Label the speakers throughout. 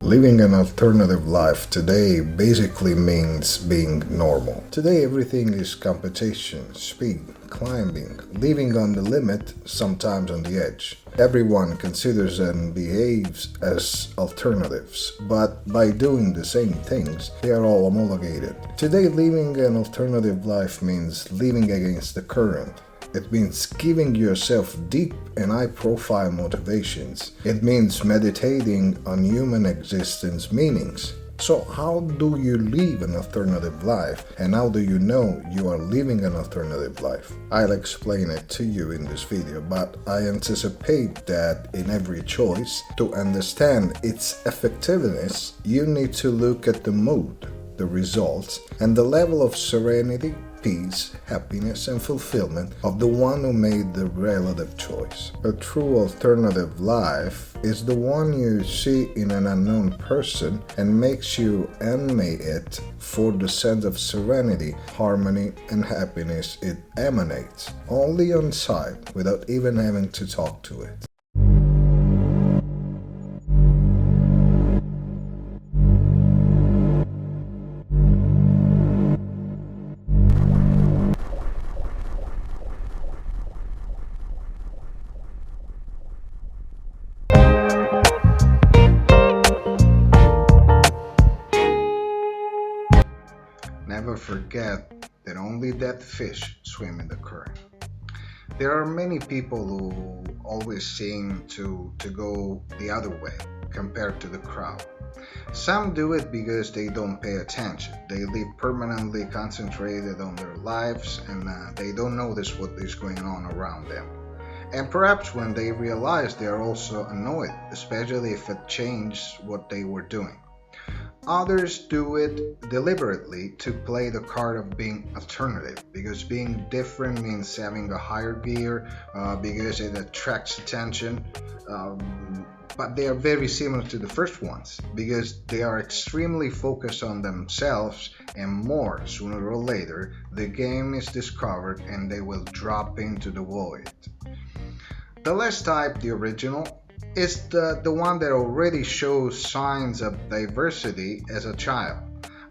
Speaker 1: Living an alternative life today basically means being normal. Today everything is competition, speed, climbing, living on the limit, sometimes on the edge. Everyone considers and behaves as alternatives, but by doing the same things, they are all homologated. Today living an alternative life means living against the current. It means giving yourself deep and high-profile motivations. It means meditating on human existence meanings. So how do you live an alternative life, and how do you know you are living an alternative life? I'll explain it to you in this video, but I anticipate that in every choice, to understand its effectiveness, you need to look at the mood, the results, and the level of serenity, peace, happiness, and fulfillment of the one who made the relative choice. A true alternative life is the one you see in an unknown person and makes you envy it for the sense of serenity, harmony, and happiness it emanates, only on sight, without even having to talk to it. Never forget that only dead fish swim in the current. There are many people who always seem to go the other way compared to the crowd. Some do it because they don't pay attention. They live permanently concentrated on their lives and they don't notice what is going on around them. And perhaps when they realize, they are also annoyed, especially if it changed what they were doing. Others do it deliberately to play the card of being alternative, because being different means having a higher gear, because it attracts attention. But they are very similar to the first ones, because they are extremely focused on themselves, and more sooner or later the game is discovered and they will drop into the void. The last type, the original, is the one that already shows signs of diversity as a child,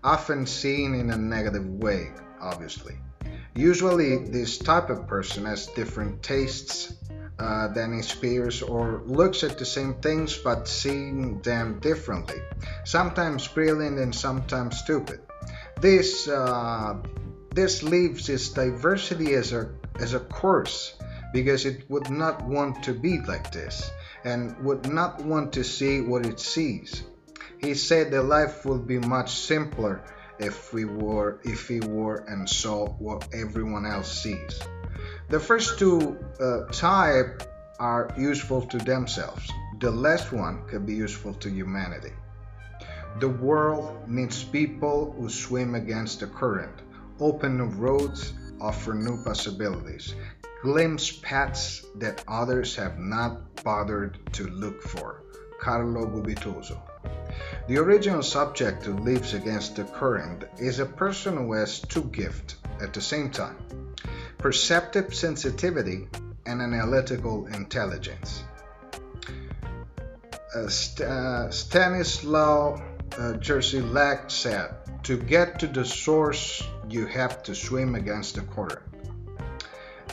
Speaker 1: often seen in a negative way, obviously. Usually this type of person has different tastes than his peers, or looks at the same things but seeing them differently, sometimes brilliant and sometimes stupid. This leaves this diversity as a curse, because it would not want to be like this and would not want to see what it sees. He said that life would be much simpler if he were and saw what everyone else sees. The first two types are useful to themselves. The last one can be useful to humanity. The world needs people who swim against the current, open new roads, offer new possibilities, glimpse paths that others have not bothered to look for. Carlo Gubitoso. The original subject who lives against the current is a person who has two gifts at the same time: perceptive sensitivity and analytical intelligence. Stanislaw Jerzy said, "To get to the source, you have to swim against the current."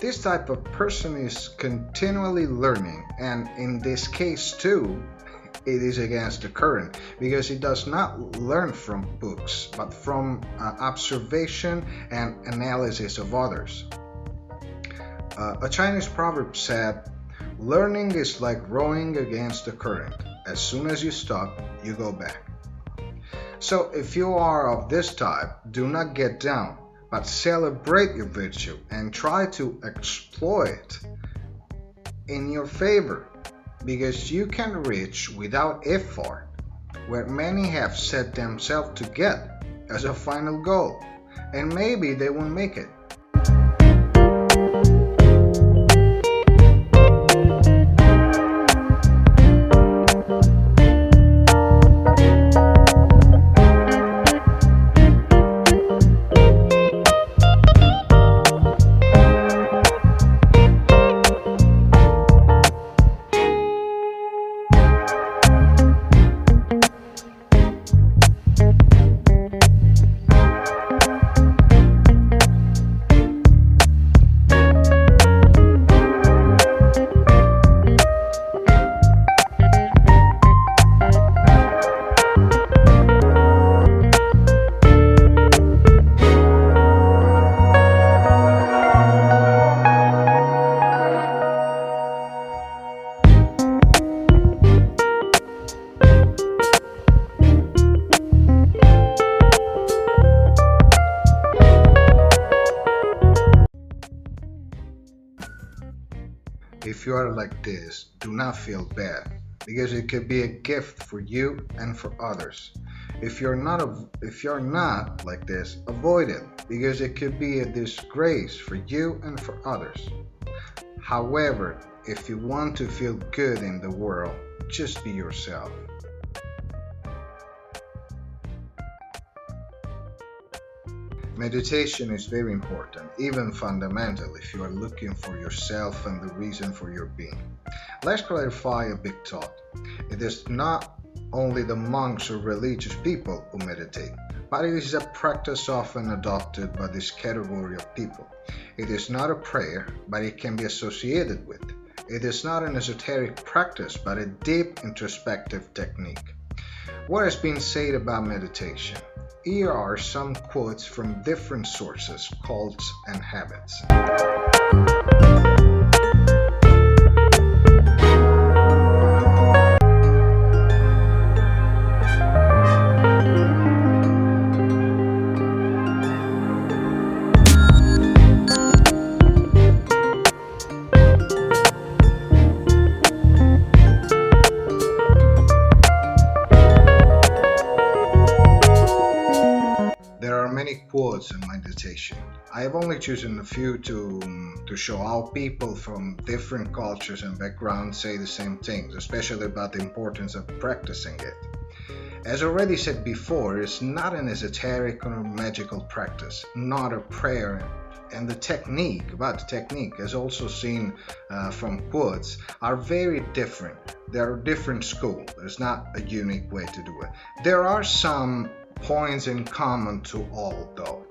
Speaker 1: This type of person is continually learning, and in this case too, it is against the current, because it does not learn from books, but from observation and analysis of others. A Chinese proverb said, "Learning is like rowing against the current. As soon as you stop, you go back." So if you are of this type, do not get down, but celebrate your virtue and try to exploit in your favor, because you can reach without effort where many have set themselves to get as a final goal, and maybe they won't make it. if you are like this, do not feel bad, because it could be a gift for you and for others. If you're not like this, avoid it, because it could be a disgrace for you and for others. However, if you want to feel good in the world, just be yourself. Meditation is very important, even fundamental, if you are looking for yourself and the reason for your being. Let's clarify a big thought. It is not only the monks or religious people who meditate, but it is a practice often adopted by this category of people. It is not a prayer, but it can be associated with. It is not an esoteric practice, but a deep introspective technique. What has been said about meditation? Here are some quotes from different sources, cults, and habits. There are many quotes in meditation. I have only chosen a few to show how people from different cultures and backgrounds say the same things, especially about the importance of practicing it. As already said before, it's not an esoteric or magical practice, not a prayer, and the technique, as also seen from quotes, are very different. There are different schools. There's not a unique way to do it. There are some points in common to all, though.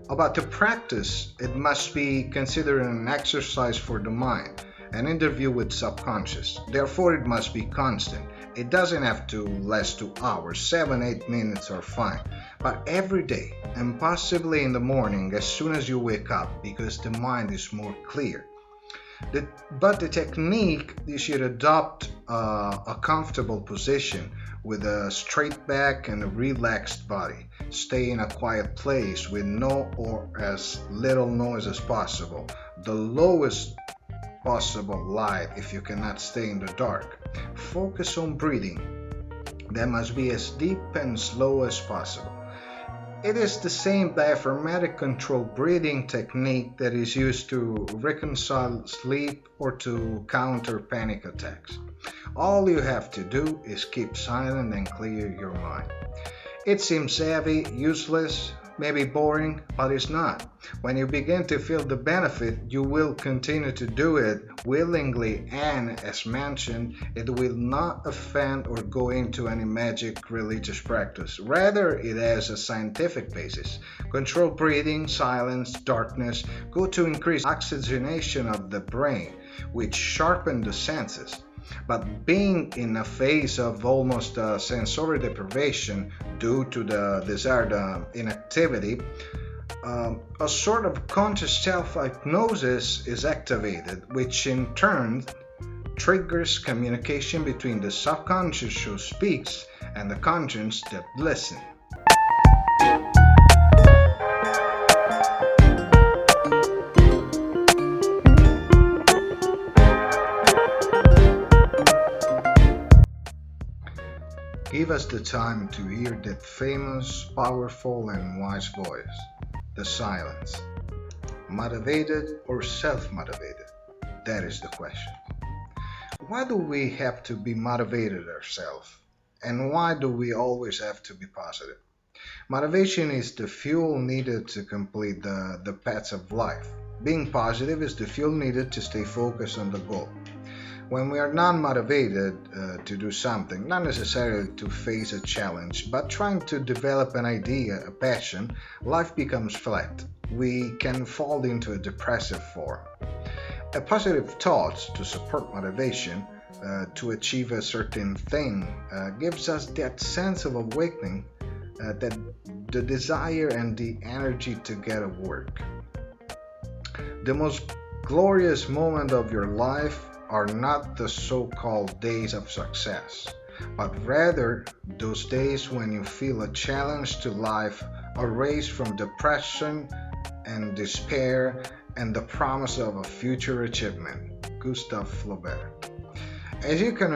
Speaker 1: About the practice, it must be considered an exercise for the mind, an interview with subconscious. Therefore, it must be constant. It doesn't have to last 2 hours, 7-8 minutes are fine, but every day, and possibly in the morning as soon as you wake up, because the mind is more clear. But the technique, you should adopt a comfortable position with a straight back and a relaxed body. Stay in a quiet place with no or as little noise as possible. The lowest possible light if you cannot stay in the dark. Focus on breathing. That must be as deep and slow as possible. It is the same diaphragmatic controlled breathing technique that is used to reconcile sleep or to counter panic attacks. All you have to do is keep silent and clear your mind. It seems heavy, useless, maybe boring, but it's not. When you begin to feel the benefit, you will continue to do it willingly, and as mentioned, it will not offend or go into any magic religious practice. Rather, it has a scientific basis. Controlled breathing, silence, darkness go to increase oxygenation of the brain, which sharpen the senses. But being in a phase of almost sensory deprivation due to the desired inactivity, a sort of conscious self-hypnosis is activated, which in turn triggers communication between the subconscious who speaks and the conscious that listens. Give us the time to hear that famous, powerful, and wise voice, the silence. Motivated or self-motivated? That is the question. Why do we have to be motivated ourselves? And why do we always have to be positive? Motivation is the fuel needed to complete the paths of life. Being positive is the fuel needed to stay focused on the goal. When we are not motivated to do something, not necessarily to face a challenge, but trying to develop an idea, a passion, life becomes flat. We can fall into a depressive form. A positive thought to support motivation to achieve a certain thing gives us that sense of awakening, that the desire and the energy to get at work. The most glorious moment of your life are not the so-called days of success, but rather those days when you feel a challenge to life, a race from depression and despair and the promise of a future achievement. Gustave Flaubert. As you can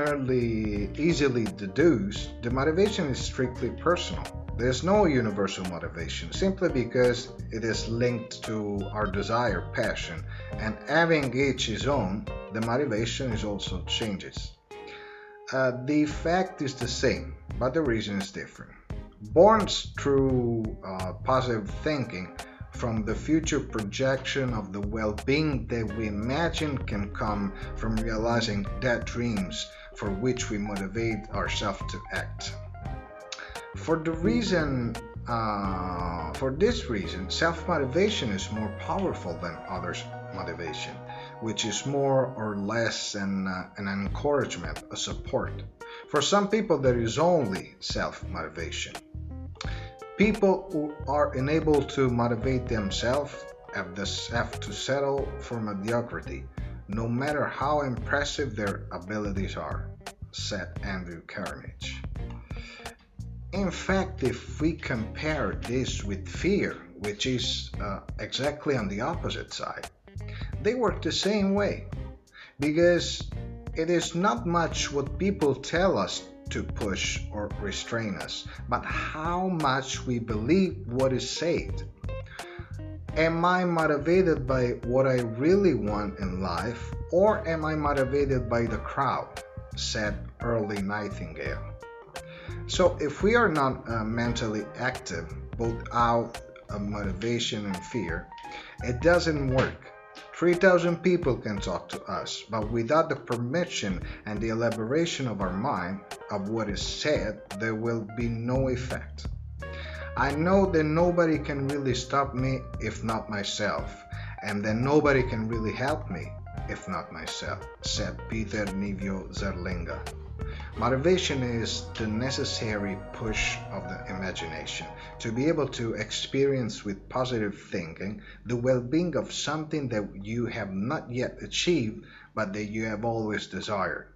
Speaker 1: easily deduce, the motivation is strictly personal. There's no universal motivation simply because it is linked to our desire, passion, and having each his own, the motivation is also changes. The effect is the same, but the reason is different. Born through positive thinking, from the future projection of the well-being that we imagine can come from realizing that dreams for which we motivate ourselves to act. For this reason, self-motivation is more powerful than others' motivation, which is more or less an encouragement, a support. For some people, there is only self-motivation. People who are unable to motivate themselves have to settle for mediocrity, no matter how impressive their abilities are, said Andrew Carnegie. In fact, if we compare this with fear, which is exactly on the opposite side, they work the same way, because it is not much what people tell us to push or restrain us, but how much we believe what is said. Am I motivated by what I really want in life, or am I motivated by the crowd? Said Early Nightingale. So if we are not mentally active, both out of motivation and fear, it doesn't work. 3,000 people can talk to us, but without the permission and the elaboration of our mind of what is said, there will be no effect. I know that nobody can really stop me if not myself, and that nobody can really help me if not myself, said Peter Nivio Zerlinga. Motivation is the necessary push of the imagination to be able to experience with positive thinking the well-being of something that you have not yet achieved but that you have always desired.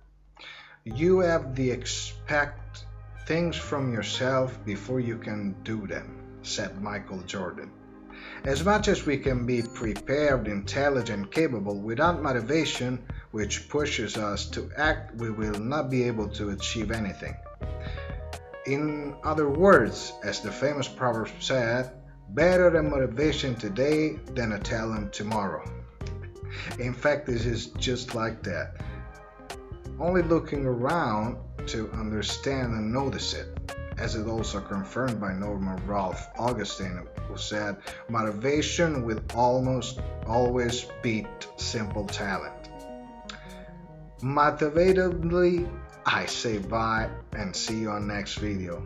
Speaker 1: You have to expect things from yourself before you can do them, said Michael Jordan. As much as we can be prepared, intelligent, capable, without motivation, which pushes us to act, we will not be able to achieve anything. In other words, as the famous proverb said, better a motivation today than a talent tomorrow. In fact, this is just like that. Only looking around to understand and notice it, as it also confirmed by Norman Ralph Augustine, who said, motivation will almost always beat simple talent. Motivatedly, I say bye and see you on next video.